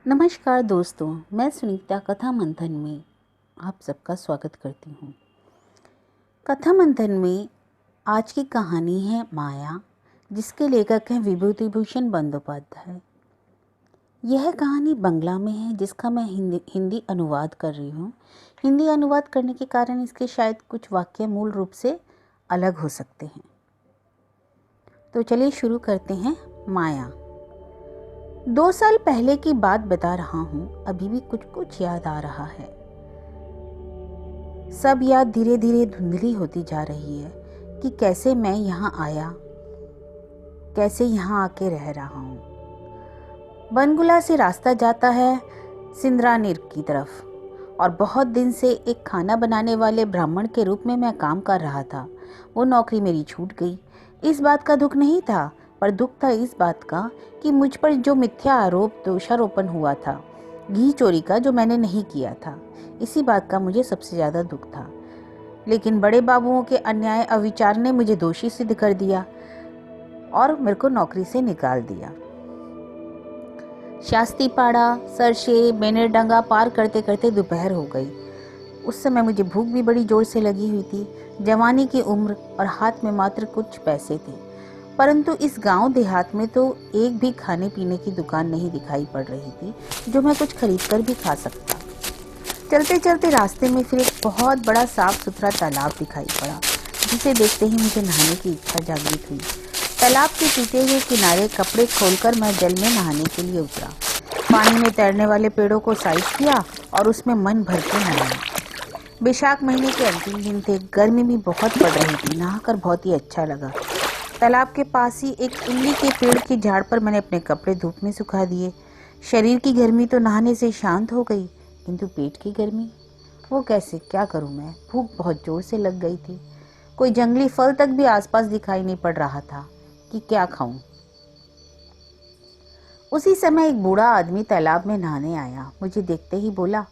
नमस्कार दोस्तों, मैं सुनीता कथा मंथन में आप सबका स्वागत करती हूँ। कथा मंथन में आज की कहानी है माया, जिसके लेखक हैं विभूति भूषण बंदोपाध्याय। यह कहानी बंगला में है, जिसका मैं हिंदी अनुवाद कर रही हूँ। हिंदी अनुवाद करने के कारण इसके शायद कुछ वाक्य मूल रूप से अलग हो सकते हैं। तो चलिए शुरू करते हैं। माया। 2 साल पहले की बात बता रहा हूँ, अभी भी कुछ कुछ याद आ रहा है। सब याद धीरे धीरे धुंधली होती जा रही है कि कैसे मैं यहाँ आया, कैसे यहाँ आके रह रहा हूँ। बनगुला से रास्ता जाता है सिंद्रानीर की तरफ, और बहुत दिन से एक खाना बनाने वाले ब्राह्मण के रूप में मैं काम कर रहा था। वो नौकरी मेरी छूट गई। इस बात का दुख नहीं था, पर दुख था इस बात का कि मुझ पर जो मिथ्या आरोप दोषारोपण हुआ था, घी चोरी का, जो मैंने नहीं किया था, इसी बात का मुझे सबसे ज़्यादा दुख था। लेकिन बड़े बाबुओं के अन्याय अविचार ने मुझे दोषी सिद्ध कर दिया और मेरे को नौकरी से निकाल दिया। शास्तीपाड़ा, सरशे, बेनेरडंगा पार करते करते दोपहर हो गई। उस समय मुझे भूख भी बड़ी जोर से लगी हुई थी। जवानी की उम्र और हाथ में मात्र कुछ पैसे थे, परंतु इस गांव देहात में तो एक भी खाने पीने की दुकान नहीं दिखाई पड़ रही थी जो मैं कुछ खरीद कर भी खा सकता। चलते चलते रास्ते में फिर एक बहुत बड़ा साफ सुथरा तालाब दिखाई पड़ा, जिसे देखते ही मुझे नहाने की इच्छा जागृत हुई। तालाब के टूटे हुए किनारे कपड़े खोलकर मैं जल में नहाने के लिए उतरा। पानी में तैरने वाले पेड़ों को साइज किया और उसमें मन भर के नहाया। बैसाख महीने के अंतिम दिन थे, गर्मी भी बहुत पड़ रही थी। नहाकर बहुत ही अच्छा लगा। तालाब के पास ही एक इमली के पेड़ की झाड़ पर मैंने अपने कपड़े धूप में सुखा दिए। शरीर की गर्मी तो नहाने से शांत हो गई, किंतु पेट की गर्मी, वो कैसे, क्या करूं मैं। भूख बहुत जोर से लग गई थी। कोई जंगली फल तक भी आसपास दिखाई नहीं पड़ रहा था कि क्या खाऊं। उसी समय एक बूढ़ा आदमी तालाब में नहाने आया। मुझे देखते ही बोला,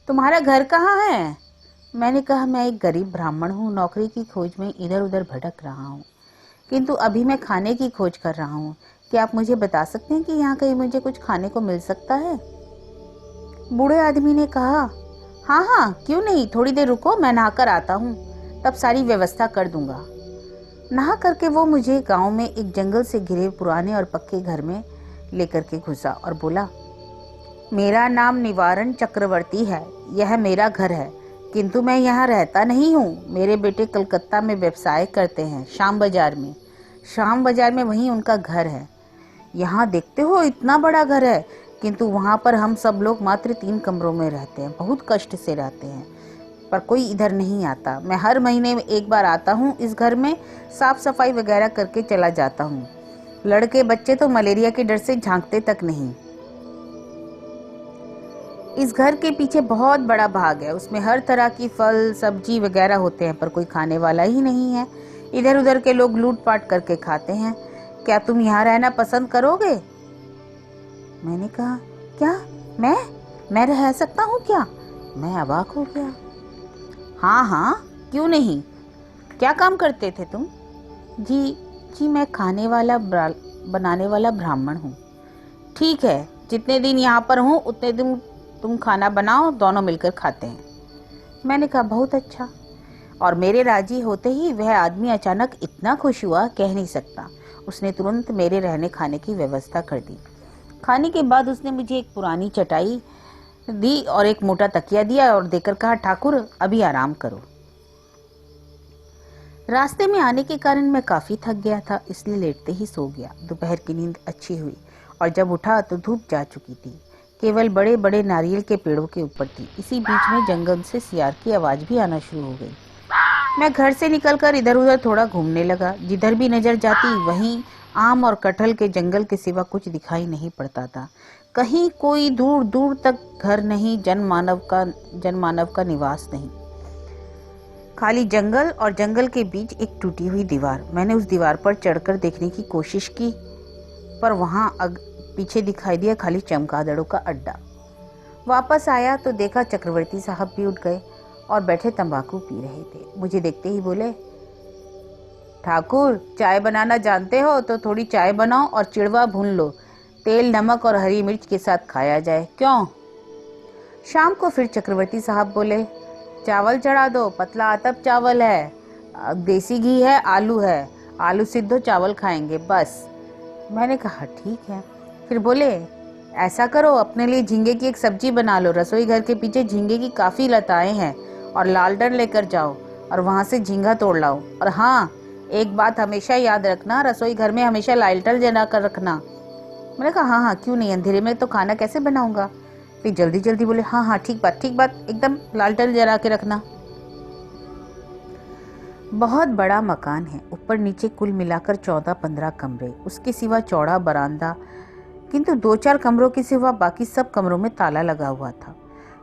तुम्हारा घर कहाँ है? मैंने कहा, मैं एक गरीब ब्राह्मण हूँ, नौकरी की खोज में इधर उधर भटक रहा हूँ, किंतु अभी मैं खाने की खोज कर रहा हूँ। क्या आप मुझे बता सकते हैं कि यहाँ कहीं मुझे कुछ खाने को मिल सकता है? बूढ़े आदमी ने कहा, हाँ हाँ, क्यों नहीं, थोड़ी देर रुको, मैं नहाकर आता हूँ, तब सारी व्यवस्था कर दूंगा। नहा करके वो मुझे गांव में एक जंगल से घिरे पुराने और पक्के घर में लेकर के घुसा और बोला, मेरा नाम निवारण चक्रवर्ती है, यह मेरा घर है, किंतु मैं यहाँ रहता नहीं हूँ। मेरे बेटे कलकत्ता में व्यवसाय करते हैं, शाम बाजार में वहीं उनका घर है। यहाँ देखते हो इतना बड़ा घर है, किंतु वहाँ पर हम सब लोग मात्र 3 कमरों में रहते हैं, बहुत कष्ट से रहते हैं, पर कोई इधर नहीं आता। मैं हर महीने में एक बार आता हूँ, इस घर में साफ सफाई वगैरह करके चला जाता हूँ। लड़के बच्चे तो मलेरिया के डर से झांकते तक नहीं। इस घर के पीछे बहुत बड़ा भाग है, उसमें हर तरह की फल सब्जी वगैरह होते हैं, पर कोई खाने वाला ही नहीं है। इधर उधर के लोग लूट पाट करके खाते हैं। क्या तुम यहाँ रहना पसंद करोगे? मैंने कहा, क्या मैं रह सकता हूँ क्या? मैं अवाक हो गया। हाँ हाँ, क्यों नहीं, क्या काम करते थे तुम? जी, मैं खाने वाला बनाने वाला ब्राह्मण हूँ। ठीक है, जितने दिन यहाँ पर हूँ उतने दिन तुम खाना बनाओ, दोनों मिलकर खाते हैं। मैंने कहा, बहुत अच्छा। और मेरे राजी होते ही वह आदमी अचानक इतना खुश हुआ, कह नहीं सकता। उसने तुरंत मेरे रहने खाने की व्यवस्था कर दी। खाने के बाद उसने मुझे एक पुरानी चटाई दी और एक मोटा तकिया दिया और देकर कहा, ठाकुर अभी आराम करो। रास्ते में आने के कारण मैं काफी थक गया था, इसलिए लेटते ही सो गया। दोपहर की नींद अच्छी हुई और जब उठा तो धूप जा चुकी थी। केवल बड़े बड़े नारियल के पेड़ों के ऊपर थी। इसी बीच में जंगल से सियार की आवाज भी आना शुरू हो गई। मैं घर से निकलकर इधर उधर थोड़ा घूमने लगा। जिधर भी नजर जाती वहीं आम और कटहल के जंगल के सिवा कुछ दिखाई नहीं पड़ता था। कहीं कोई दूर दूर तक घर नहीं, जनमानव का निवास नहीं, खाली जंगल और जंगल के बीच एक टूटी हुई दीवार। मैंने उस दीवार पर चढ़कर देखने की कोशिश की, पर वहां पीछे दिखाई दिया खाली चमगादड़ों का अड्डा। वापस आया तो देखा चक्रवर्ती साहब भी उठ गए और बैठे तंबाकू पी रहे थे। मुझे देखते ही बोले, ठाकुर चाय बनाना जानते हो तो थोड़ी चाय बनाओ और चिड़वा भून लो, तेल, नमक और हरी मिर्च के साथ खाया जाए। क्यों? शाम को फिर चक्रवर्ती साहब बोले, चावल चढ़ा दो, पतला अतप चावल है, देसी घी है, आलू है, आलू सिद्धो चावल खाएंगे बस। मैंने कहा ठीक है। फिर बोले, ऐसा करो, अपने लिए झींगे की एक सब्जी बना लो, रसोई घर के पीछे झींगे की काफी लताएं हैं, और लालटन लेकर जाओ और वहां से झींगा तोड़ लाओ। और हाँ, एक बात हमेशा याद रखना, रसोई घर में हमेशा लालटन जला कर रखना। मैंने कहा हाँ हाँ क्यों नहीं, अंधेरे में तो खाना कैसे बनाऊंगा। फिर जल्दी जल्दी बोले, हाँ हाँ ठीक बात, एकदम लालटन जला के रखना। बहुत बड़ा मकान है, ऊपर नीचे कुल मिलाकर 14-15 कमरे, उसके सिवा चौड़ा बरामदा, किंतु 2-4 कमरों के सिवा बाकी सब कमरों में ताला लगा हुआ था।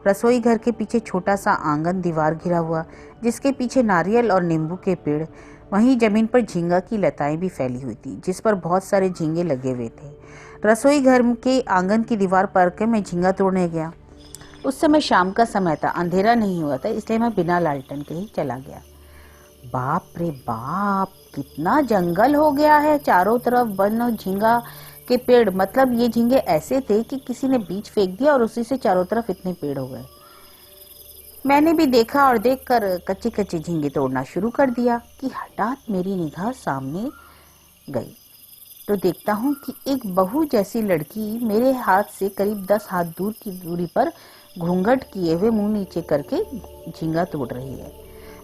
रसोई घर के पीछे छोटा सा आंगन, दीवार घिरा हुआ, जिसके पीछे नारियल और नींबू के पेड़, वहीं जमीन पर झींगा की लताएं भी फैली हुई थी, जिस पर बहुत सारे झींगे लगे हुए थे। रसोई घर के आंगन की दीवार पर के मैं झींगा तोड़ने गया। उस समय शाम का समय था, अंधेरा नहीं हुआ था, इसलिए मैं बिना लालटेन के ही चला गया। बाप रे बाप, कितना जंगल हो गया है, चारों तरफ वन और झींगा के पेड़। मतलब ये झींगे ऐसे थे कि किसी ने बीज फेंक दिया और उसी से चारों तरफ इतने पेड़ हो गए। मैंने भी देखा और देखकर कच्चे कच्चे झींगे तोड़ना शुरू कर दिया कि हठात मेरी निगाह सामने गई तो देखता हूँ कि एक बहू जैसी लड़की मेरे हाथ से करीब 10 हाथ दूर की दूरी पर घूंघट किए हुए मुंह नीचे करके झींगा तोड़ रही है।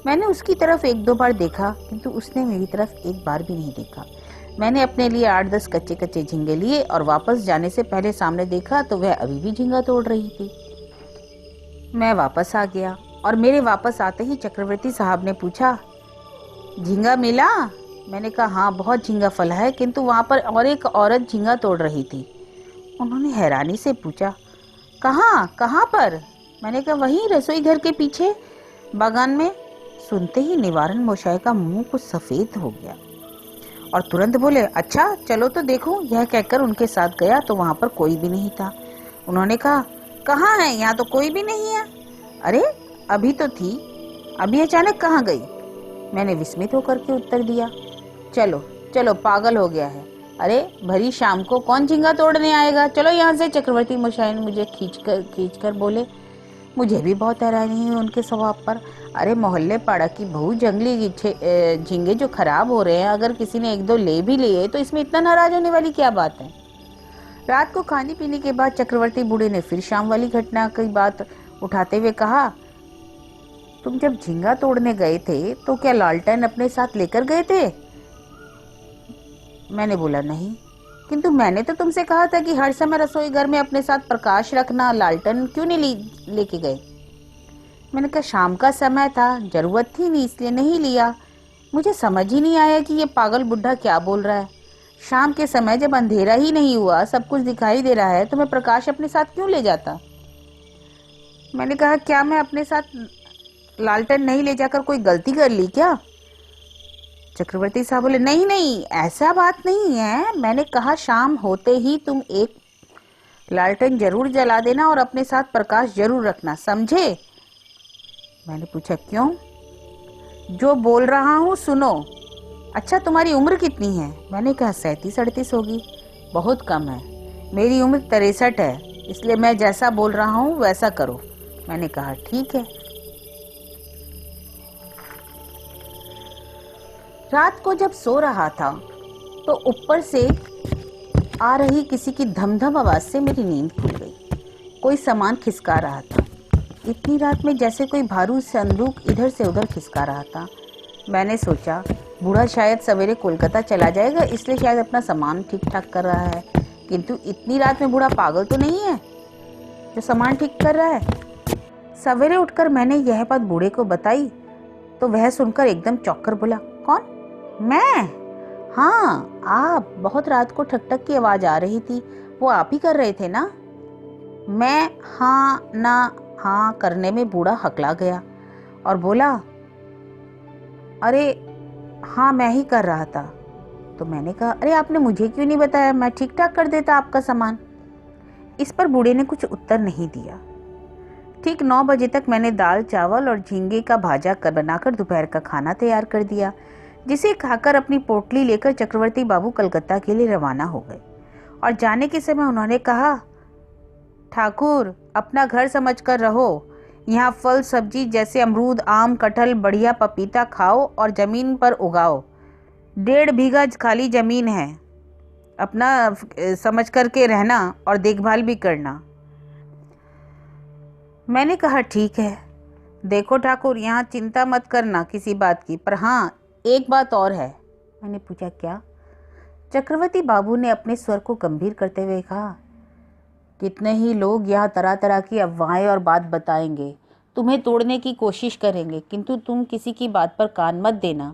मैंने उसकी तरफ 1-2 बार देखा, किंतु उसने मेरी तरफ एक बार भी नहीं देखा। मैंने अपने लिए 8-10 कच्चे कच्चे झींगे लिए और वापस जाने से पहले सामने देखा तो वह अभी भी झींगा तोड़ रही थी। मैं वापस आ गया और मेरे वापस आते ही चक्रवर्ती साहब ने पूछा, झींगा मिला? मैंने कहा हाँ, बहुत झींगा फला है, किंतु वहां पर और एक औरत झींगा तोड़ रही थी। उन्होंने हैरानी से पूछा, कहाँ पर? मैंने कहा वहीं रसोई घर के पीछे बागान में। सुनते ही निवारण मोशाय का मुंह कुछ सफेद हो गया और तुरंत बोले, अच्छा चलो तो देखो। यह कहकर उनके साथ गया तो वहां पर कोई भी नहीं था। उन्होंने कहा, कहाँ है? यहाँ तो कोई भी नहीं है। अरे अभी तो थी, अभी अचानक कहाँ गई? मैंने विस्मित होकर के उत्तर दिया, चलो चलो, पागल हो गया है। अरे भरी शाम को कौन झींगा तोड़ने आएगा, चलो यहाँ से। चक्रवर्ती मोशाय ने मुझे खींच कर बोले। मुझे भी बहुत हैरानी हुई उनके स्वभाव पर। अरे मोहल्ले पाड़ा की बहू, जंगली झींगे जो खराब हो रहे हैं, अगर किसी ने 1-2 ले भी लिए तो इसमें इतना नाराज होने वाली क्या बात है। रात को खाने पीने के बाद चक्रवर्ती बूढ़े ने फिर शाम वाली घटना की बात उठाते हुए कहा, तुम जब झींगा तोड़ने गए थे तो क्या लालटेन अपने साथ लेकर गए थे? मैंने बोला नहीं, किंतु मैंने तो तुमसे कहा था कि हर समय रसोई घर में अपने साथ प्रकाश रखना, लालटेन क्यों नहीं लेके गए? मैंने कहा शाम का समय था, जरूरत थी नहीं, इसलिए नहीं लिया। मुझे समझ ही नहीं आया कि ये पागल बुढ़ा क्या बोल रहा है। शाम के समय जब अंधेरा ही नहीं हुआ, सब कुछ दिखाई दे रहा है, तो मैं प्रकाश अपने साथ क्यों ले जाता? मैंने कहा, क्या मैं अपने साथ लालटेन नहीं ले जाकर कोई गलती कर ली क्या? चक्रवर्ती साहब बोले, नहीं नहीं, ऐसा बात नहीं है। मैंने कहा शाम होते ही तुम एक लालटेन जरूर जला देना और अपने साथ प्रकाश जरूर रखना, समझे? मैंने पूछा, क्यों? जो बोल रहा हूँ सुनो। अच्छा तुम्हारी उम्र कितनी है? मैंने कहा 37-38 होगी। बहुत कम है, मेरी उम्र 63 है, इसलिए मैं जैसा बोल रहा हूँ वैसा करो। मैंने कहा ठीक है। रात को जब सो रहा था तो ऊपर से आ रही किसी की धमधम आवाज से मेरी नींद खुल गई। कोई सामान खिसका रहा था। इतनी रात में जैसे कोई भारू संदूक इधर से उधर खिसका रहा था। मैंने सोचा बूढ़ा शायद सवेरे कोलकाता चला जाएगा, इसलिए शायद अपना सामान ठीक ठाक कर रहा है। किंतु इतनी रात में बूढ़ा पागल तो नहीं है जो सामान ठीक कर रहा है। सवेरे उठकर मैंने यह बात बूढ़े को बताई तो वह सुनकर एकदम चौंक कर बोला, कौन? मैं? हाँ आप। बहुत रात को ठक ठक की आवाज आ रही थी, वो आप ही कर रहे थे ना? मैं हाँ ना हाँ करने में बूढ़ा हकला गया और बोला, अरे हाँ मैं ही कर रहा था। तो मैंने कहा, अरे आपने मुझे क्यों नहीं बताया, मैं ठीक ठाक कर देता आपका सामान। इस पर बूढ़े ने कुछ उत्तर नहीं दिया। ठीक 9 बजे तक मैंने दाल चावल और झींगे का भाजा बनाकर दोपहर का खाना तैयार कर दिया, जिसे खाकर अपनी पोटली लेकर चक्रवर्ती बाबू कलकत्ता के लिए रवाना हो गए और जाने के समय उन्होंने कहा, ठाकुर अपना घर समझकर रहो, यहाँ फल सब्जी जैसे अमरूद, आम, कटहल, बढ़िया पपीता खाओ और ज़मीन पर उगाओ। 1.5 बीघा खाली ज़मीन है, अपना समझ करके रहना और देखभाल भी करना। मैंने कहा, ठीक है। देखो ठाकुर, यहाँ चिंता मत करना किसी बात की, पर हाँ एक बात और है। मैंने पूछा, क्या? चक्रवर्ती बाबू ने अपने स्वर को गंभीर करते हुए कहा, कितने ही लोग यहाँ तरह तरह की अफवाहें और बात बताएंगे, तुम्हें तोड़ने की कोशिश करेंगे, किंतु तुम किसी की बात पर कान मत देना।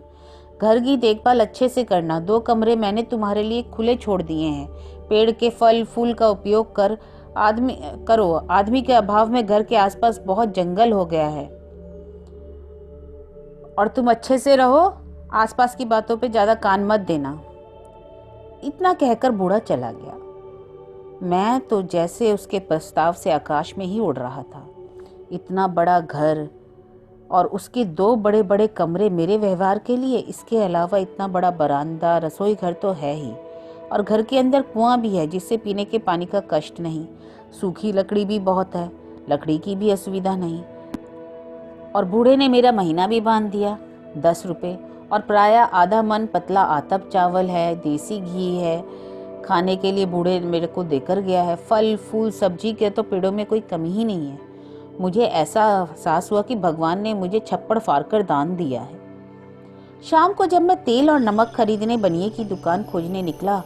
घर की देखभाल अच्छे से करना। 2 कमरे मैंने तुम्हारे लिए खुले छोड़ दिए हैं। पेड़ के फल फूल का उपयोग करो। आदमी के अभाव में घर के आसपास बहुत जंगल हो गया है, और तुम अच्छे से रहो, आसपास की बातों पे ज्यादा कान मत देना। इतना कहकर बूढ़ा चला गया। मैं तो जैसे उसके प्रस्ताव से आकाश में ही उड़ रहा था। इतना बड़ा घर और उसके 2 बड़े बड़े कमरे मेरे व्यवहार के लिए, इसके अलावा इतना बड़ा बरामदा, रसोई घर तो है ही, और घर के अंदर कुआं भी है जिससे पीने के पानी का कष्ट नहीं। सूखी लकड़ी भी बहुत है, लकड़ी की भी असुविधा नहीं। और बूढ़े ने मेरा महीना भी बांध दिया, 10 रुपये, और प्रायः आधा मन पतला आतप चावल है, देसी घी है, खाने के लिए बूढ़े मेरे को देकर गया है। फल फूल सब्जी के तो पेड़ों में कोई कमी ही नहीं है। मुझे ऐसा एहसास हुआ कि भगवान ने मुझे छप्पड़ फाड़ कर दान दिया है। शाम को जब मैं तेल और नमक खरीदने बनिए की दुकान खोजने निकला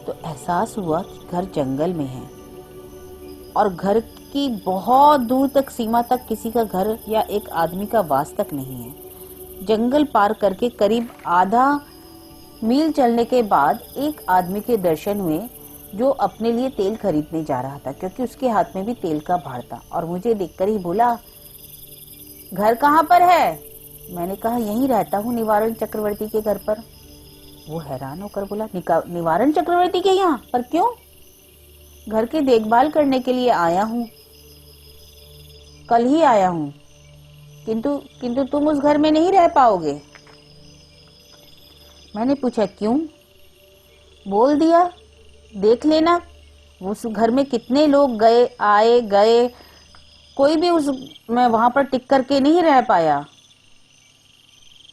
तो एहसास हुआ कि घर जंगल में है, और घर की बहुत दूर तक सीमा तक किसी का घर या एक आदमी का वास तक नहीं है। जंगल पार करके करीब आधा मील चलने के बाद एक आदमी के दर्शन हुए जो अपने लिए तेल खरीदने जा रहा था, क्योंकि उसके हाथ में भी तेल का भार था, और मुझे देखकर ही बोला, घर कहाँ पर है? मैंने कहा, यहीं रहता हूँ, निवारण चक्रवर्ती के घर पर। वो हैरान होकर बोला, निवारण चक्रवर्ती के यहाँ पर क्यों? घर की देखभाल करने के लिए आया हूँ, कल ही आया हूँ, किंतु तुम उस घर में नहीं रह पाओगे। मैंने पूछा, क्यों? बोल दिया, देख लेना उस घर में कितने लोग आए गए, कोई भी मैं वहां पर टिक करके नहीं रह पाया।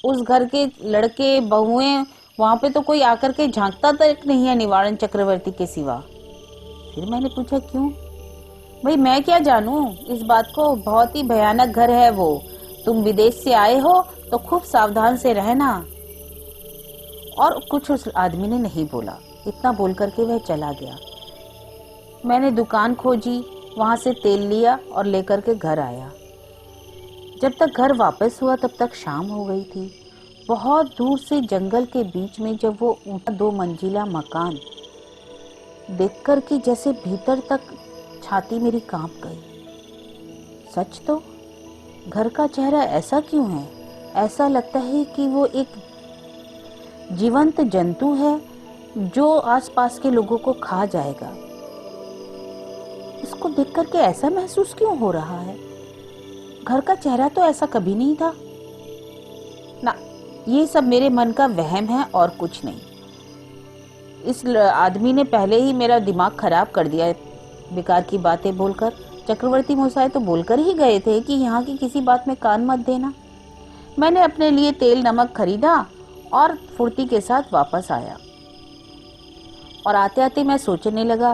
उस घर के लड़के बहुएं, वहां पे तो कोई आकर के झांकता तक नहीं है निवारण चक्रवर्ती के सिवा। फिर मैंने पूछा, क्यों? भाई मैं क्या जानूं इस बात को, बहुत ही भयानक घर है वो, तुम विदेश से आए हो तो खूब सावधान से रहना। और कुछ उस आदमी ने नहीं बोला। इतना बोल करके वह चला गया। मैंने दुकान खोजी, वहां से तेल लिया और लेकर के घर आया। जब तक घर वापस हुआ तब तक शाम हो गई थी। बहुत दूर से जंगल के बीच में जब वो ऊंचा 2 मंजिला मकान देखकर कि जैसे भीतर तक छाती मेरी कांप गई। सच तो घर का चेहरा ऐसा क्यों है? ऐसा लगता है कि वो एक जीवंत जंतु है जो आसपास के लोगों को खा जाएगा। इसको देख करके ऐसा महसूस क्यों हो रहा है? घर का चेहरा तो ऐसा कभी नहीं था ना। ये सब मेरे मन का वहम है और कुछ नहीं। इस आदमी ने पहले ही मेरा दिमाग खराब कर दिया है बेकार की बातें बोलकर। चक्रवर्ती महोदय तो बोलकर ही गए थे कि यहाँ की किसी बात में कान मत देना। मैंने अपने लिए तेल नमक खरीदा और फुर्ती के साथ वापस आया, और आते आते मैं सोचने लगा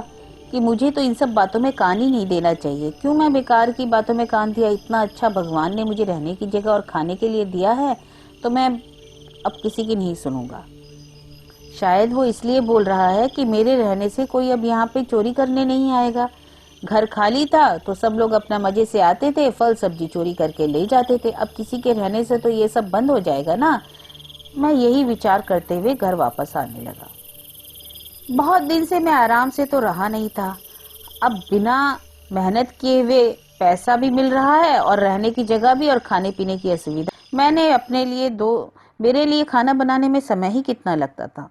कि मुझे तो इन सब बातों में कान ही नहीं देना चाहिए। क्यों मैं बेकार की बातों में कान दिया? इतना अच्छा भगवान ने मुझे रहने की जगह और खाने के लिए दिया है, तो मैं अब किसी की नहीं सुनूंगा। शायद वो इसलिए बोल रहा है कि मेरे रहने से कोई अब यहाँ पे चोरी करने नहीं आएगा। घर खाली था तो सब लोग अपना मजे से आते थे, फल सब्जी चोरी करके ले जाते थे। अब किसी के रहने से तो ये सब बंद हो जाएगा ना। मैं यही विचार करते हुए घर वापस आने लगा। बहुत दिन से मैं आराम से तो रहा नहीं था। अब बिना मेहनत किए हुए पैसा भी मिल रहा है और रहने की जगह भी और खाने पीने की असुविधा। मैंने अपने लिए मेरे लिए खाना बनाने में समय ही कितना लगता था।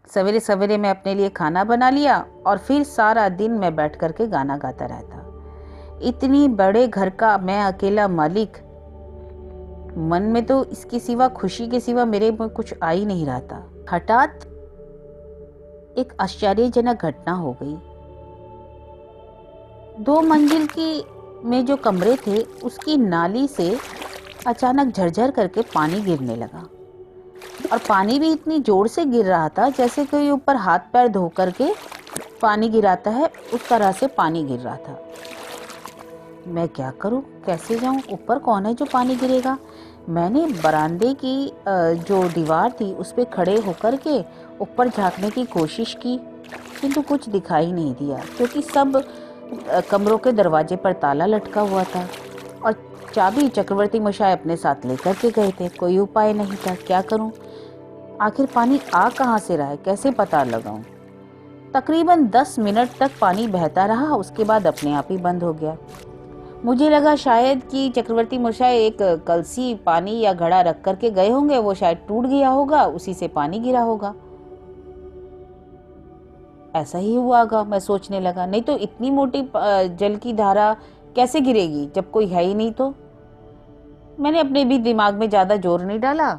सवेरे सवेरे मैं अपने लिए खाना बना लिया और फिर सारा दिन मैं बैठ करके गाना गाता रहता। इतनी बड़े घर का मैं अकेला मालिक। मन में तो इसके सिवा, खुशी के सिवा मेरे में कुछ आ ही नहीं रहा था। हठात एक आश्चर्यजनक घटना हो गई। 2 मंजिल की में जो कमरे थे उसकी नाली से अचानक झरझर करके पानी गिरने लगा, और पानी भी इतनी जोर से गिर रहा था जैसे कोई ऊपर हाथ पैर धो करके पानी गिराता है, उस तरह से पानी गिर रहा था। मैं क्या करूं, कैसे जाऊं, ऊपर कौन है जो पानी गिरेगा। मैंने बरामदे की जो दीवार थी उस पे खड़े होकर के ऊपर झांकने की कोशिश की, किंतु कुछ दिखाई नहीं दिया, क्योंकि सब कमरों के दरवाजे पर ताला लटका हुआ था और चाबी चक्रवर्ती मशाय अपने साथ लेकर के गए थे। कोई उपाय नहीं था, क्या करूं, आखिर पानी आ कहां से रहा है, कैसे पता लगाऊं। तकरीबन 10 मिनट तक पानी बहता रहा, उसके बाद अपने आप ही बंद हो गया। मुझे लगा शायद कि चक्रवर्ती मशाय एक कलसी पानी या घड़ा रख करके गए होंगे, वो शायद टूट गया होगा, उसी से पानी गिरा होगा, ऐसा ही हुआ होगा, मैं सोचने लगा। नहीं तो इतनी मोटी जल की धारा कैसे गिरेगी जब कोई है ही नहीं। तो मैंने अपने भी दिमाग में ज़्यादा जोर नहीं डाला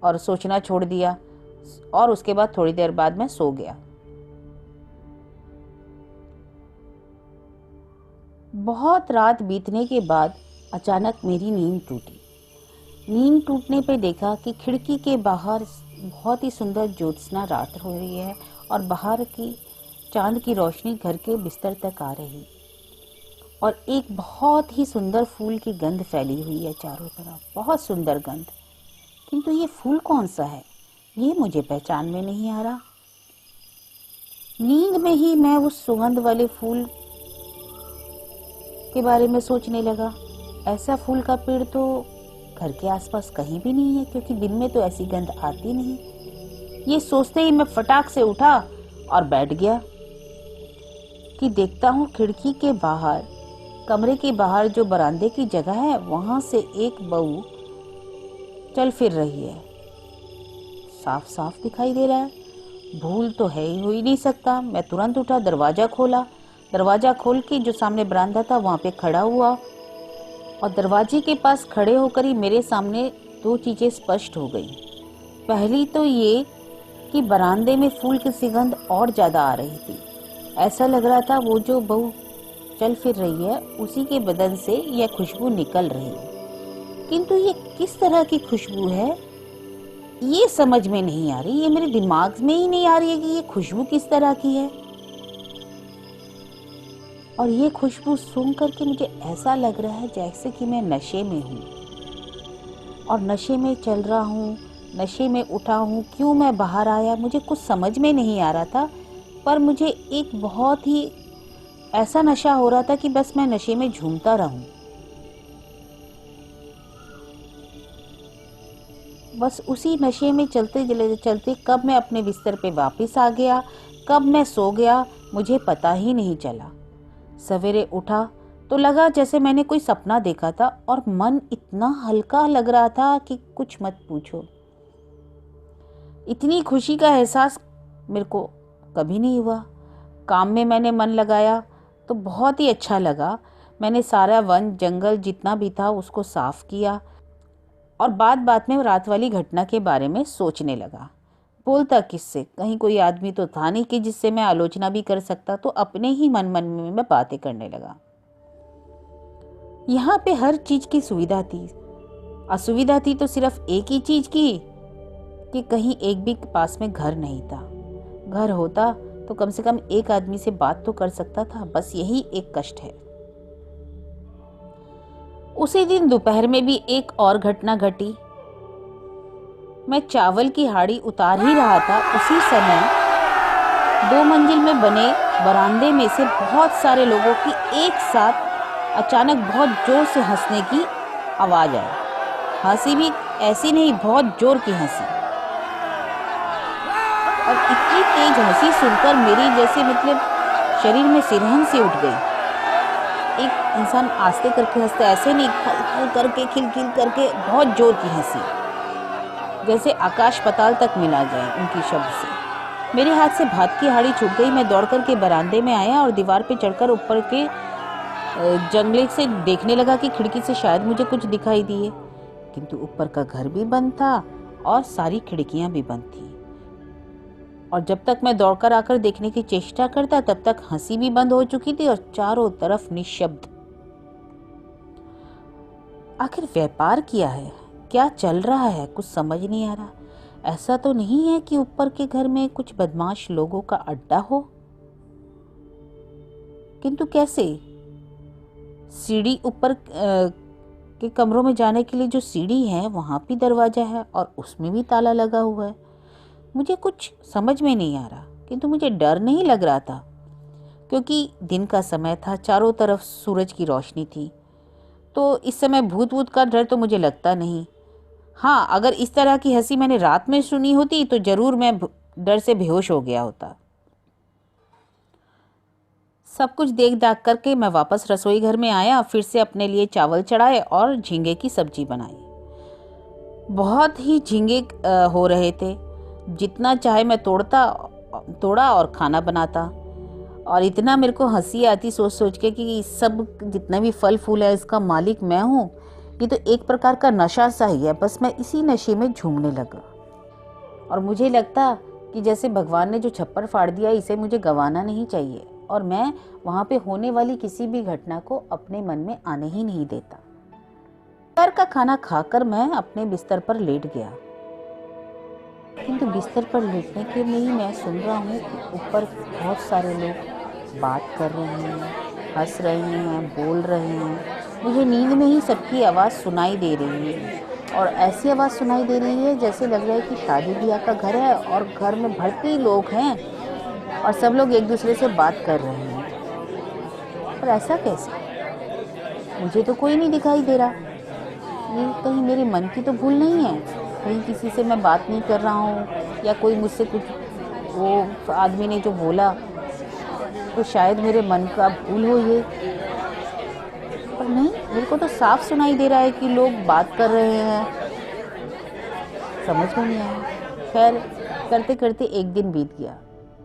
और सोचना छोड़ दिया, और उसके बाद थोड़ी देर बाद मैं सो गया। बहुत रात बीतने के बाद अचानक मेरी नींद टूटी। नींद टूटने पे देखा कि खिड़की के बाहर बहुत ही सुंदर ज्योत्सना रात हो रही है और बाहर की चांद की रोशनी घर के बिस्तर तक आ रही, और एक बहुत ही सुंदर फूल की गंध फैली हुई है चारों तरफ, बहुत सुंदर गंध। किंतु ये फूल कौन सा है, ये मुझे पहचान में नहीं आ रहा। नींद में ही मैं उस सुगंध वाले फूल के बारे में सोचने लगा। ऐसा फूल का पेड़ तो घर के आसपास कहीं भी नहीं है, क्योंकि दिन में तो ऐसी गंध आती नहीं। ये सोचते ही मैं फटाक से उठा और बैठ गया कि देखता हूँ खिड़की के बाहर, कमरे के बाहर जो बरामदे की जगह है, वहां से एक बहू चल फिर रही है। साफ साफ दिखाई दे रहा है, भूल तो है ही, हो ही नहीं सकता। मैं तुरंत उठा, दरवाजा खोला। दरवाजा खोल के जो सामने बरामदा था वहां पे खड़ा हुआ, और दरवाजे के पास खड़े होकर ही मेरे सामने 2 चीजें स्पष्ट हो गई। पहली तो ये कि बरामदे में फूल की सुगंध और ज्यादा आ रही थी। ऐसा लग रहा था वो जो बहू चल फिर रही है उसी के बदन से यह खुशबू निकल रही है। किंतु ये किस तरह की खुशबू है, ये समझ में नहीं आ रही, ये मेरे दिमाग में ही नहीं आ रही है कि ये खुशबू किस तरह की है। और ये खुशबू सूंघ करके मुझे ऐसा लग रहा है जैसे कि मैं नशे में हूँ, और नशे में चल रहा हूँ, नशे में उठा हूँ। क्यों मैं बाहर आया मुझे कुछ समझ में नहीं आ रहा था, पर मुझे एक बहुत ही ऐसा नशा हो रहा था कि बस मैं नशे में झूमता रहूं। बस उसी नशे में चलते चलते कब मैं अपने बिस्तर पे वापस आ गया, कब मैं सो गया, मुझे पता ही नहीं चला। सवेरे उठा तो लगा जैसे मैंने कोई सपना देखा था, और मन इतना हल्का लग रहा था कि कुछ मत पूछो। इतनी खुशी का एहसास मेरे को कभी नहीं हुआ। काम में मैंने मन लगाया तो बहुत ही अच्छा लगा। मैंने सारा वन जंगल जितना भी था उसको साफ किया, और बात बात में रात वाली घटना के बारे में सोचने लगा। बोलता किससे, कहीं कोई आदमी तो था नहीं कि जिससे मैं आलोचना भी कर सकता, तो अपने ही मन मन में मैं बातें करने लगा। यहाँ पे हर चीज की सुविधा थी, असुविधा थी तो सिर्फ एक ही चीज की कि कहीं एक भी पास में घर नहीं था। घर होता तो कम से कम एक आदमी से बात तो कर सकता था, बस यही एक कष्ट है। उसी दिन दोपहर में भी एक और घटना घटी। मैं चावल की हाड़ी उतार ही रहा था, उसी समय 2 मंजिल में बने बरामदे में से बहुत सारे लोगों की एक साथ अचानक बहुत जोर से हंसने की आवाज आई। हंसी भी ऐसी नहीं, बहुत जोर की हंसी, और इतनी तेज हंसी सुनकर मेरी जैसे मतलब शरीर में सिरहन सी उठ गई। एक इंसान आस्ते करके हंसता, ऐसे नहीं, खल करके, खिलखिल करके, बहुत जोर की हंसी, जैसे आकाश पाताल तक मिला जाए उनकी शब्द से। मेरे हाथ से भात की हाड़ी छूट गई। मैं दौड़ करके बरामदे में आया और दीवार पे चढ़कर ऊपर के जंगले से देखने लगा कि खिड़की से शायद मुझे कुछ दिखाई दिए, किंतु ऊपर का घर भी बंद था और सारी खिड़कियां भी बंद थी। और जब तक मैं दौड़कर आकर देखने की चेष्टा करता तब तक हंसी भी बंद हो चुकी थी और चारों तरफ निशब्द। आखिर व्यापार किया है, क्या चल रहा है, कुछ समझ नहीं आ रहा। ऐसा तो नहीं है कि ऊपर के घर में कुछ बदमाश लोगों का अड्डा हो, किंतु कैसे? सीढ़ी ऊपर के कमरों में जाने के लिए जो सीढ़ी है वहां भी दरवाजा है और उसमें भी ताला लगा हुआ है। मुझे कुछ समझ में नहीं आ रहा, किंतु मुझे डर नहीं लग रहा था क्योंकि दिन का समय था, चारों तरफ सूरज की रोशनी थी। तो इस समय भूत वूत का डर तो मुझे लगता नहीं। हाँ, अगर इस तरह की हंसी मैंने रात में सुनी होती तो जरूर मैं डर से बेहोश हो गया होता। सब कुछ देख दाख करके मैं वापस रसोई घर में आया, फिर से अपने लिए चावल चढ़ाए और झींगे की सब्जी बनाई। बहुत ही झींगे हो रहे थे, जितना चाहे मैं तोड़ा और खाना बनाता। और इतना मेरे को हंसी आती सोच सोच के कि सब जितना भी फल फूल है इसका मालिक मैं हूँ। ये तो एक प्रकार का नशा सा ही है, बस मैं इसी नशे में झूमने लगा। और मुझे लगता कि जैसे भगवान ने जो छप्पर फाड़ दिया इसे मुझे गंवाना नहीं चाहिए और मैं वहाँ पे होने वाली किसी भी घटना को अपने मन में आने ही नहीं देता। दोपहर का खाना खाकर मैं अपने बिस्तर पर लेट गया, किंतु बिस्तर पर लेटने के में ही मैं सुन रहा हूँ कि ऊपर बहुत सारे लोग बात कर रहे हैं, हंस रहे हैं, बोल रहे हैं। मुझे नींद में ही सबकी आवाज़ सुनाई दे रही है और ऐसी आवाज़ सुनाई दे रही है जैसे लग रहा है कि शादी ब्याह का घर है और घर में भर्ती लोग हैं और सब लोग एक दूसरे से बात कर रहे हैं। पर ऐसा कैसे? मुझे तो कोई नहीं दिखाई दे रहा। ये कहीं मेरे मन की तो भूल नहीं है, कहीं किसी से मैं बात नहीं कर रहा हूँ या कोई मुझसे कुछ वो आदमी ने जो बोला तो शायद मेरे मन का भूल हो ये। पर नहीं, मेरे को तो साफ सुनाई दे रहा है कि लोग बात कर रहे हैं। समझ में नहीं आया। खैर, करते करते एक दिन बीत गया।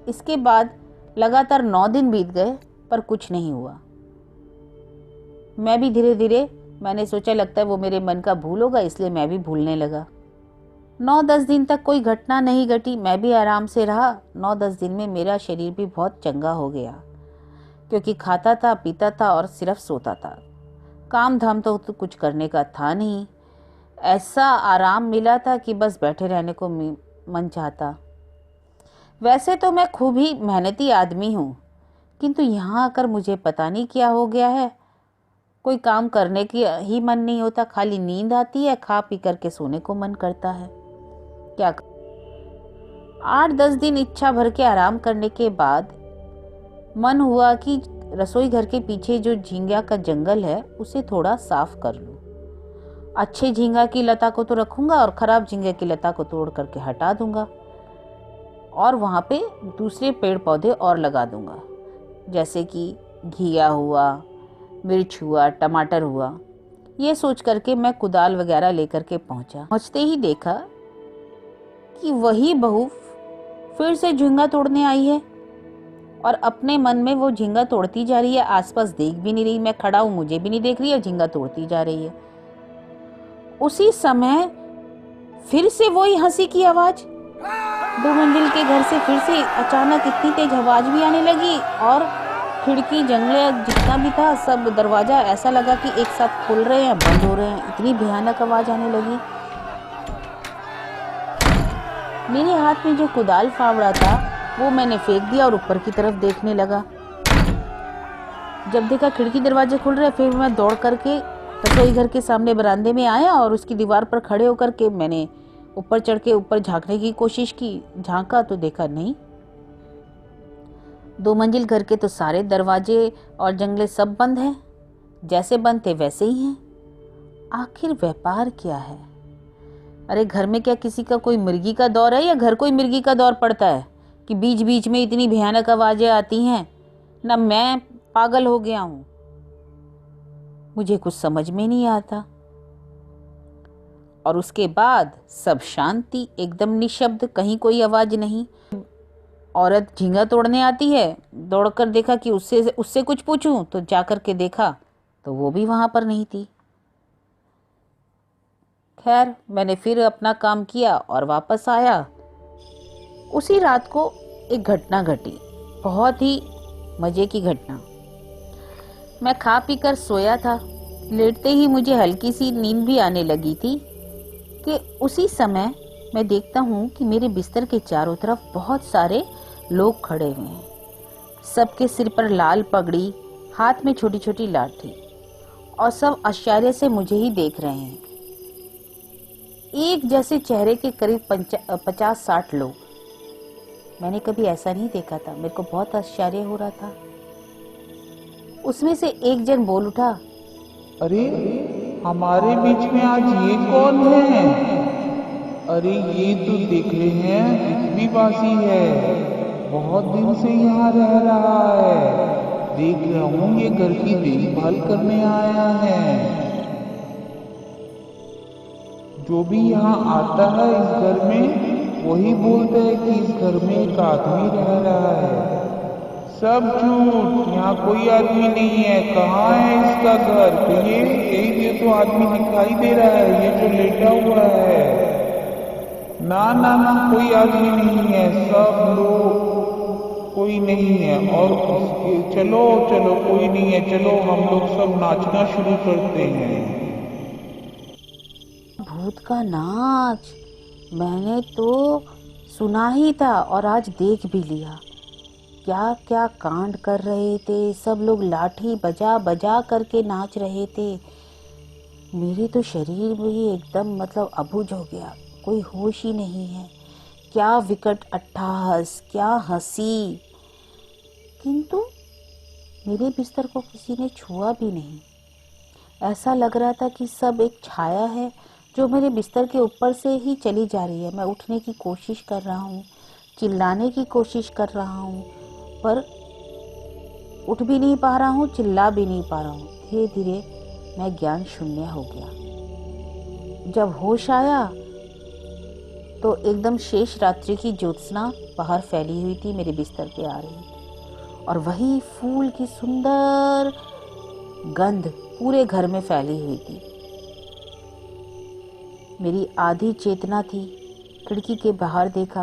इसके बाद लगातार 9 दिन बीत गए पर कुछ नहीं हुआ। मैं भी धीरे धीरे, मैंने सोचा लगता है वो मेरे मन का भूल होगा, इसलिए मैं भी भूलने लगा। 9-10 दिन तक कोई घटना नहीं घटी, मैं भी आराम से रहा। 9-10 दिन में मेरा शरीर भी बहुत चंगा हो गया क्योंकि खाता था, पीता था और सिर्फ सोता था। काम धाम तो कुछ करने का था नहीं। ऐसा आराम मिला था कि बस बैठे रहने को मन चाहता। वैसे तो मैं खूब ही मेहनती आदमी हूँ, किंतु यहाँ आकर मुझे पता नहीं क्या हो गया है। कोई काम करने की ही मन नहीं होता, खाली नींद आती है, खा पी करके सोने को मन करता है। क्या 8-10 दिन इच्छा भर के आराम करने के बाद मन हुआ कि रसोई घर के पीछे जो झींगा का जंगल है उसे थोड़ा साफ कर लूं। अच्छे झींगा की लता को तो रखूंगा और खराब झींगे की लता को तोड़ करके हटा दूंगा और वहां पे दूसरे पेड़ पौधे और लगा दूंगा, जैसे कि घिया हुआ, मिर्च हुआ, टमाटर हुआ। ये सोच करके मैं कुदाल वगैरह लेकर के पहुंचते ही देखा कि वही बहू फिर से झींगा तोड़ने आई है और अपने मन में वो झींगा तोड़ती जा रही है। आसपास देख भी नहीं रही, मैं खड़ा हूं मुझे भी नहीं देख रही है, झींगा तोड़ती जा रही है। उसी समय फिर से वही हंसी की आवाज। 2 मंजिल के घर से फिर से अचानक इतनी तेज आवाज भी आने लगी और खिड़की, जंगले, जितना भी था सब, दरवाजा ऐसा लगा कि एक साथ खुल रहे हैं, बंद हो रहे हैं। इतनी भयानक आवाज आने लगी। मेरे हाथ में जो कुदाल फावड़ा था वो मैंने फेंक दिया और ऊपर की तरफ देखने लगा। जब देखा खिड़की दरवाजे खुल रहे, फिर मैं दौड़ करके रसोई घर के सामने बरामदे में आया और उसकी दीवार पर खड़े होकर के मैंने ऊपर चढ़ के ऊपर झांकने की कोशिश की। झांका तो देखा नहीं, 2 मंजिल घर के तो सारे दरवाजे और जंगले सब बंद हैं, जैसे बंद थे वैसे ही हैं। आखिर व्यापार क्या है? अरे घर में क्या किसी का कोई मिर्गी का दौर है या घर कोई मिर्गी का दौर पड़ता है कि बीच बीच में इतनी भयानक आवाजें आती हैं? ना मैं पागल हो गया हूं? मुझे कुछ समझ में नहीं आता। और उसके बाद सब शांति, एकदम निशब्द, कहीं कोई आवाज नहीं। औरत झींगा तोड़ने आती है, दौड़कर देखा कि उससे कुछ पूछूं तो जाकर के देखा तो वो भी वहां पर नहीं थी। खैर, मैंने फिर अपना काम किया और वापस आया उसी रात को एक घटना घटी, बहुत ही मजे की घटना। मैं खा पी कर सोया था। लेटते ही मुझे हल्की सी नींद भी आने लगी थी कि उसी समय मैं देखता हूँ कि मेरे बिस्तर के चारों तरफ बहुत सारे लोग खड़े हुए हैं। सबके सिर पर लाल पगड़ी, हाथ में छोटी छोटी लाठी, और सब आश्चर्य से मुझे ही देख रहे हैं। एक जैसे चेहरे के करीब 50-60 लोग। मैंने कभी ऐसा नहीं देखा था। मेरे को बहुत आश्चर्य हो रहा था। उसमें से एक जन बोल उठा, अरे हमारे बीच में आज ये कौन है? अरे ये तो दिख रहे हैं पृथ्वीवासी है, बहुत दिन से यहाँ रह रहा है। देख रहा हूँ ये घर की देखभाल करने आया है। जो भी यहाँ आता है इस घर में वही बोलता है कि इस घर में एक आदमी रह रहा है। सब झूठ, यहाँ कोई आदमी नहीं है। कहाँ है इसका घर? तो ये तो आदमी दिखाई दे रहा है, ये जो लेटा हुआ है। ना ना ना, कोई आदमी नहीं है, सब लोग, कोई नहीं है। और चलो चलो, कोई नहीं है, चलो हम लोग सब नाचना शुरू करते हैं। भूत का नाच? मैंने तो सुना ही था और आज देख भी लिया। क्या क्या कांड कर रहे थे सब लोग, लाठी बजा बजा करके नाच रहे थे। मेरे तो शरीर में ही एकदम अबुझ हो गया, कोई होश ही नहीं है। क्या विकट अट्टहास, क्या हंसी। किंतु मेरे बिस्तर को किसी ने छुआ भी नहीं। ऐसा लग रहा था कि सब एक छाया है जो मेरे बिस्तर के ऊपर से ही चली जा रही है। मैं उठने की कोशिश कर रहा हूँ, चिल्लाने की कोशिश कर रहा हूँ, पर उठ भी नहीं पा रहा हूँ, चिल्ला भी नहीं पा रहा हूँ। धीरे धीरे मैं ज्ञान शून्य हो गया। जब होश आया तो एकदम शेष रात्रि की ज्योत्सना बाहर फैली हुई थी, मेरे बिस्तर पे आ रही थी, और वही फूल की सुंदर गंध पूरे घर में फैली हुई थी। मेरी आधी चेतना थी। खिड़की के बाहर देख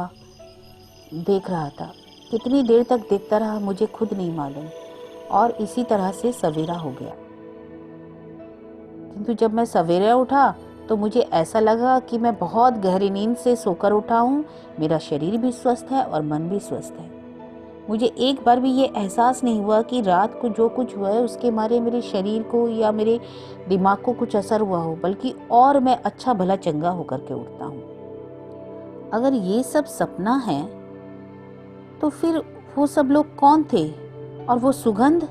रहा था। कितनी देर तक देखता रहा मुझे खुद नहीं मालूम, और इसी तरह से सवेरा हो गया। किंतु जब मैं सवेरे उठा तो मुझे ऐसा लगा कि मैं बहुत गहरी नींद से सोकर उठा हूँ। मेरा शरीर भी स्वस्थ है और मन भी स्वस्थ है। मुझे एक बार भी ये एहसास नहीं हुआ कि रात को जो कुछ हुआ है उसके मारे मेरे शरीर को या मेरे दिमाग को कुछ असर हुआ हो, बल्कि और मैं अच्छा भला चंगा होकर के उठता हूँ। अगर ये सब सपना है तो फिर वो सब लोग कौन थे? और वो सुगंध,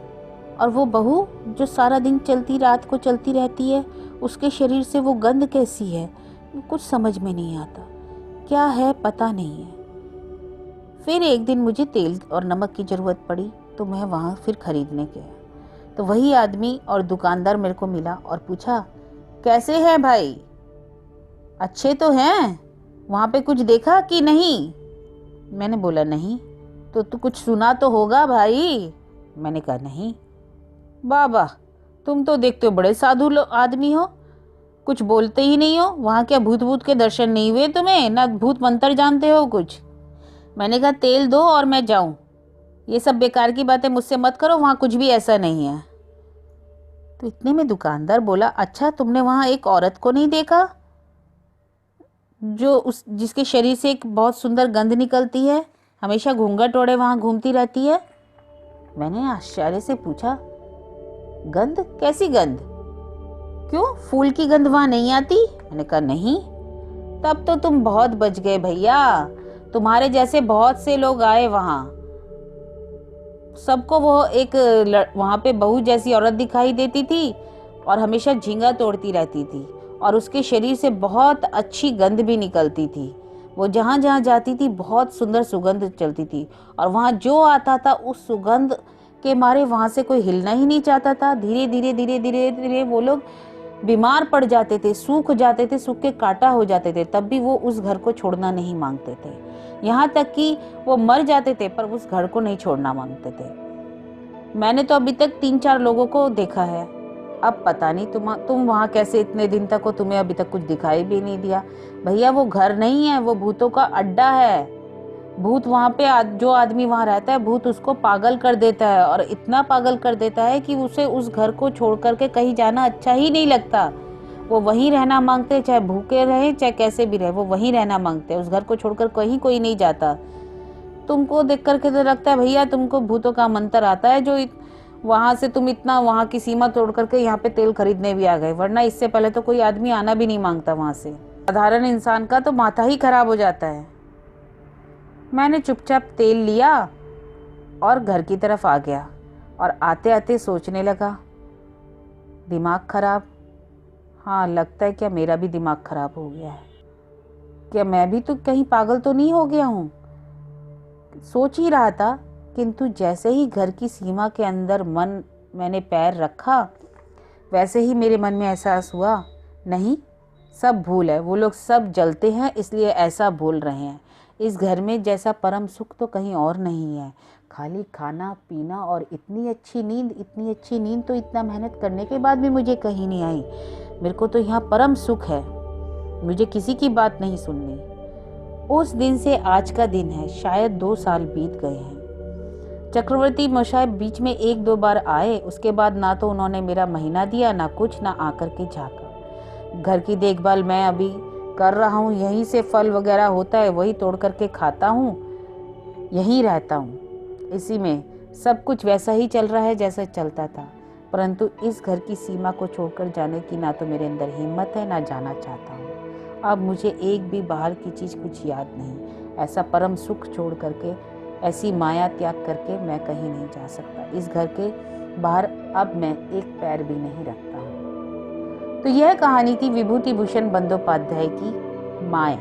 और वो बहू जो सारा दिन रात को चलती रहती है, उसके शरीर से वो गंध कैसी है? कुछ समझ में नहीं आता। क्या है पता नहीं है। फिर एक दिन मुझे तेल और नमक की ज़रूरत पड़ी तो मैं वहाँ फिर खरीदने गया। तो वही आदमी और दुकानदार मेरे को मिला और पूछा, कैसे हैं भाई? अच्छे तो हैं? वहाँ पे कुछ देखा कि नहीं? मैंने बोला नहीं। तो तू कुछ सुना तो होगा भाई? मैंने कहा नहीं। बाबा, तुम तो देखते हो बड़े साधु आदमी हो, कुछ बोलते ही नहीं हो। वहाँ क्या भूत के दर्शन नहीं हुए तुम्हें? ना भूत मंत्र जानते हो कुछ? मैंने कहा तेल दो और मैं जाऊं। ये सब बेकार की बातें मुझसे मत करो, वहाँ कुछ भी ऐसा नहीं है। तो इतने में दुकानदार बोला, अच्छा तुमने वहाँ एक औरत को नहीं देखा जो जिसके शरीर से एक बहुत सुंदर गंध निकलती है, हमेशा घूंघट ओढ़े वहाँ घूमती रहती है? मैंने आश्चर्य से पूछा, गंध? कैसी गंध? क्यों, फूल की गंध वहाँ नहीं आती? मैंने कहा नहीं। तब तो तुम बहुत बच गए भैया। तुम्हारे जैसे बहुत से लोग आए वहाँ, सबको वो एक वहाँ पे बहू जैसी औरत दिखाई देती थी और हमेशा झींगा तोड़ती रहती थी, और उसके शरीर से बहुत अच्छी गंध भी निकलती थी। वो जहाँ जहाँ जाती थी बहुत सुंदर सुगंध चलती थी, और वहाँ जो आता था उस सुगंध के मारे वहाँ से कोई हिलना ही नहीं चाहता था। धीरे धीरे धीरे धीरे धीरे वो लोग बीमार पड़ जाते थे, सूख जाते थे, सूख के काटा हो जाते थे, तब भी वो उस घर को छोड़ना नहीं मांगते थे। यहाँ तक कि वो मर जाते थे पर उस घर को नहीं छोड़ना मांगते थे। मैंने तो अभी तक 3-4 लोगों को देखा है। अब पता नहीं तुम वहाँ कैसे इतने दिन तक हो, तुम्हें अभी तक कुछ दिखाई भी नहीं दिया। भैया वो घर नहीं है, वो भूतों का अड्डा है। भूत वहाँ पे जो आदमी वहाँ रहता है, भूत उसको पागल कर देता है, और इतना पागल कर देता है कि उसे उस घर को छोड़ करके कहीं जाना अच्छा ही नहीं लगता। वो वहीं रहना मांगते हैं, चाहे भूखे रहे चाहे कैसे भी रहे, वो वहीं रहना मांगते हैं। उस घर को छोड़कर कहीं कोई नहीं जाता। तुमको देख करके तो लगता है भैया तुमको भूतों का मंत्र आता है, जो वहां से तुम इतना वहां की सीमा तोड़ करके यहाँ पे तेल खरीदने भी आ गए, वरना इससे पहले तो कोई आदमी आना भी नहीं मांगता वहां से। साधारण इंसान का तो माथा ही खराब हो जाता है। मैंने चुपचाप तेल लिया और घर की तरफ आ गया, और आते आते सोचने लगा, दिमाग खराब। हाँ, लगता है क्या मेरा भी दिमाग खराब हो गया है। क्या मैं भी तो कहीं पागल तो नहीं हो गया हूँ। सोच ही रहा था, किंतु जैसे ही घर की सीमा के अंदर मैंने पैर रखा, वैसे ही मेरे मन में एहसास हुआ, नहीं, सब भूल है। वो लोग सब जलते हैं इसलिए ऐसा बोल रहे हैं। इस घर में जैसा परम सुख तो कहीं और नहीं है। खाली खाना पीना और इतनी अच्छी नींद तो इतना मेहनत करने के बाद भी मुझे कहीं नहीं आई। मेरे को तो यहाँ परम सुख है, मुझे किसी की बात नहीं सुननी। उस दिन से आज का दिन है, शायद 2 साल बीत गए हैं। चक्रवर्ती मशाय बीच में 1-2 बार आए, उसके बाद ना तो उन्होंने मेरा महीना दिया, ना कुछ, ना आकर के झाँका। घर की देखभाल मैं अभी कर रहा हूँ, यहीं से फल वगैरह होता है वही तोड़ करके खाता हूँ, यहीं रहता हूँ। इसी में सब कुछ वैसा ही चल रहा है जैसा चलता था, परंतु इस घर की सीमा को छोड़कर जाने की ना तो मेरे अंदर हिम्मत है, ना जाना चाहता हूँ। अब मुझे एक भी बाहर की चीज़ कुछ याद नहीं। ऐसा परम सुख छोड़ करके, ऐसी माया त्याग करके मैं कहीं नहीं जा सकता। इस घर के बाहर अब मैं एक पैर भी नहीं रखता हूँ। तो यह कहानी थी विभूति भूषण बंदोपाध्याय की माया।